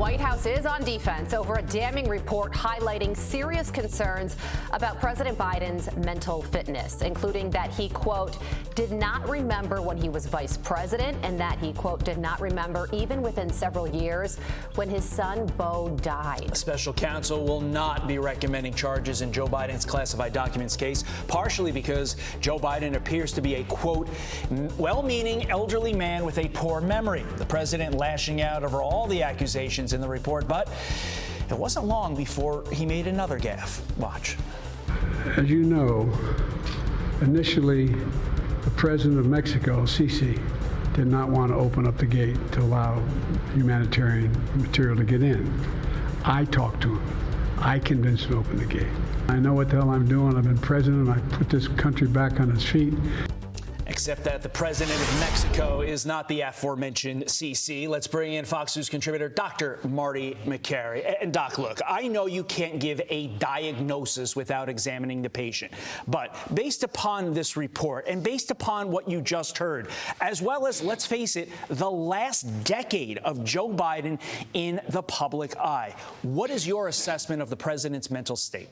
White House is on defense over a damning report highlighting serious concerns about President Biden's mental fitness, including that he, quote, did not remember when he was vice president and that he, quote, did not remember even within several years when his son Beau died. Special counsel will not be recommending charges in Joe Biden's classified documents case, partially because Joe Biden appears to be a, quote, well-meaning elderly man with a poor memory. The president lashing out over all the accusations in the report, but it wasn't long before he made another gaffe. Watch. As you know, initially, the president of Mexico, Sisi, did not want to open up the gate to allow humanitarian material to get in. I talked to him. I convinced him to open the gate. I know what the hell I'm doing. I've been president. I put this country back on its feet. Except that the president of Mexico is not the aforementioned CC. Let's bring in Fox News contributor Dr. Marty Makary. And Doc, look, I know you can't give a diagnosis without examining the patient. But based upon this report and based upon what you just heard, as well as, let's face it, the last decade of Joe Biden in the public eye, what is your assessment of the president's mental state?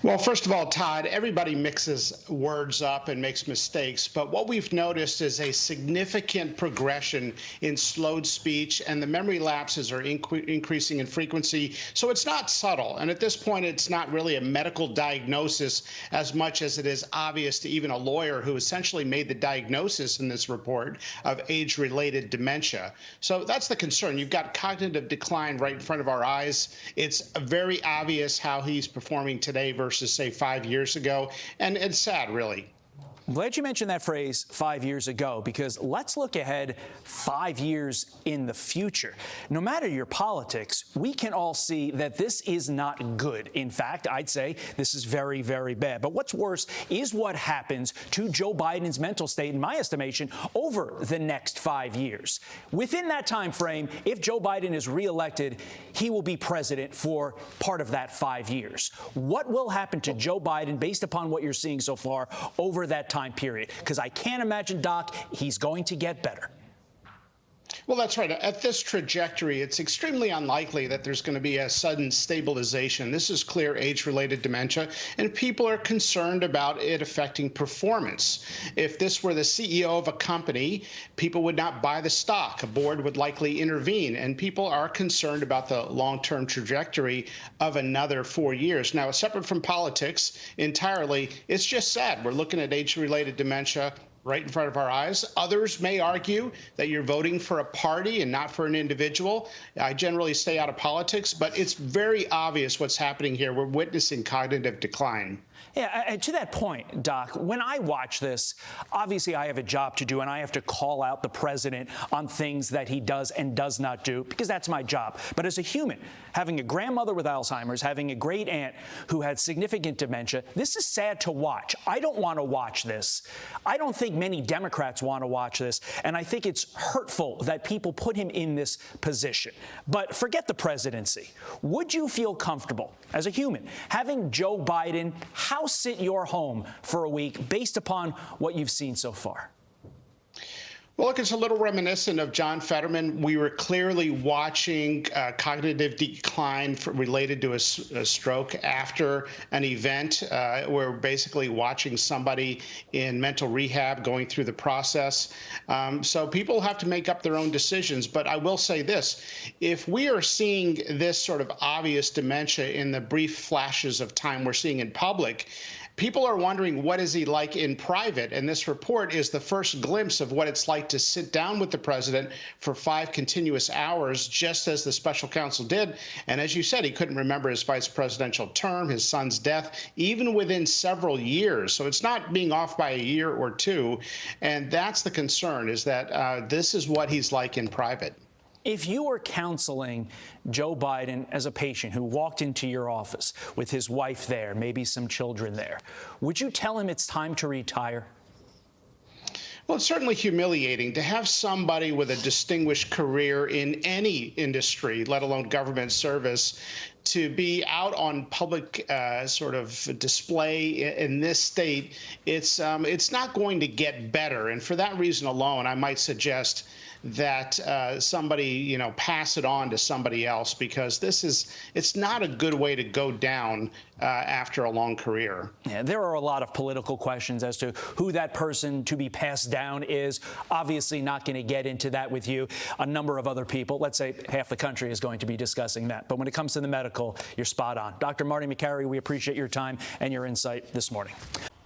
Well, first of all, Todd, everybody mixes words up and makes mistakes. But what we've noticed is a significant progression in slowed speech, and the memory lapses are increasing in frequency. So it's not subtle. And at this point, it's not really a medical diagnosis as much as it is obvious to even a lawyer who essentially made the diagnosis in this report of age-related dementia. So that's the concern. You've got cognitive decline right in front of our eyes. It's very obvious how he's performing today versus, say, 5 years ago. And it's sad, really. I'm glad you mentioned that phrase 5 years ago, because let's look ahead 5 years in the future. No matter your politics, we can all see that this is not good. In fact, I'd say this is very, very bad. But what's worse is what happens to Joe Biden's mental state, in my estimation, over the next 5 years. Within that time frame, if Joe Biden is reelected, he will be president for part of that 5 years. What will happen to Joe Biden based upon what you're seeing so far over that time period? Because I can't imagine, Doc, he's going to get better. Well, that's right. At this trajectory, it's extremely unlikely that there's going to be a sudden stabilization. This is clear age-related dementia, and people are concerned about it affecting performance. If this were the CEO of a company, people would not buy the stock. A board would likely intervene, and people are concerned about the long-term trajectory of another 4 years. Now, separate from politics entirely, it's just sad. We're looking at age-related dementia right in front of our eyes. Others may argue that you're voting for a party and not for an individual. I generally stay out of politics, but it's very obvious what's happening here. We're witnessing cognitive decline. Yeah, and to that point, Doc, when I watch this, obviously I have a job to do, and I have to call out the president on things that he does and does not do, because that's my job. But as a human, having a grandmother with Alzheimer's, having a great aunt who had significant dementia, this is sad to watch. I don't want to watch this. I don't think many Democrats want to watch this, and I think it's hurtful that people put him in this position. But forget the presidency. Would you feel comfortable, as a human, having Joe Biden house sit your home for a week based upon what you've seen so far? Well, look, it's a little reminiscent of John Fetterman. We were clearly watching cognitive decline related to a stroke after an event. We're basically watching somebody in mental rehab going through the process. So people have to make up their own decisions. But I will say this. If we are seeing this sort of obvious dementia in the brief flashes of time we're seeing in public, people are wondering, what is he like in private? And this report is the first glimpse of what it's like to sit down with the president for 5 continuous hours, just as the special counsel did. And as you said, he couldn't remember his vice presidential term, his son's death, even within several years. So it's not being off by a year or two. And that's the concern, is that this is what he's like in private. If you were counseling Joe Biden as a patient who walked into your office with his wife there, maybe some children there, would you tell him it's time to retire? Well, it's certainly humiliating to have somebody with a distinguished career in any industry, let alone government service, to be out on public sort of display in this state. It's not going to get better. And for that reason alone, I might suggest that somebody, pass it on to somebody else, because it's not a good way to go down after a long career. Yeah, there are a lot of political questions as to who that person to be passed down is. Obviously not going to get into that with you. A number of other people, let's say half the country, is going to be discussing that. But when it comes to the medical, you're spot on. Dr. Marty Makary, we appreciate your time and your insight this morning.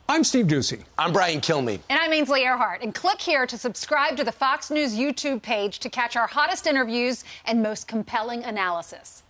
I'm Steve Ducey. I'm Brian Kilmeade. And I'm Ainsley Earhart. And click here to subscribe to the Fox News YouTube page to catch our hottest interviews and most compelling analysis.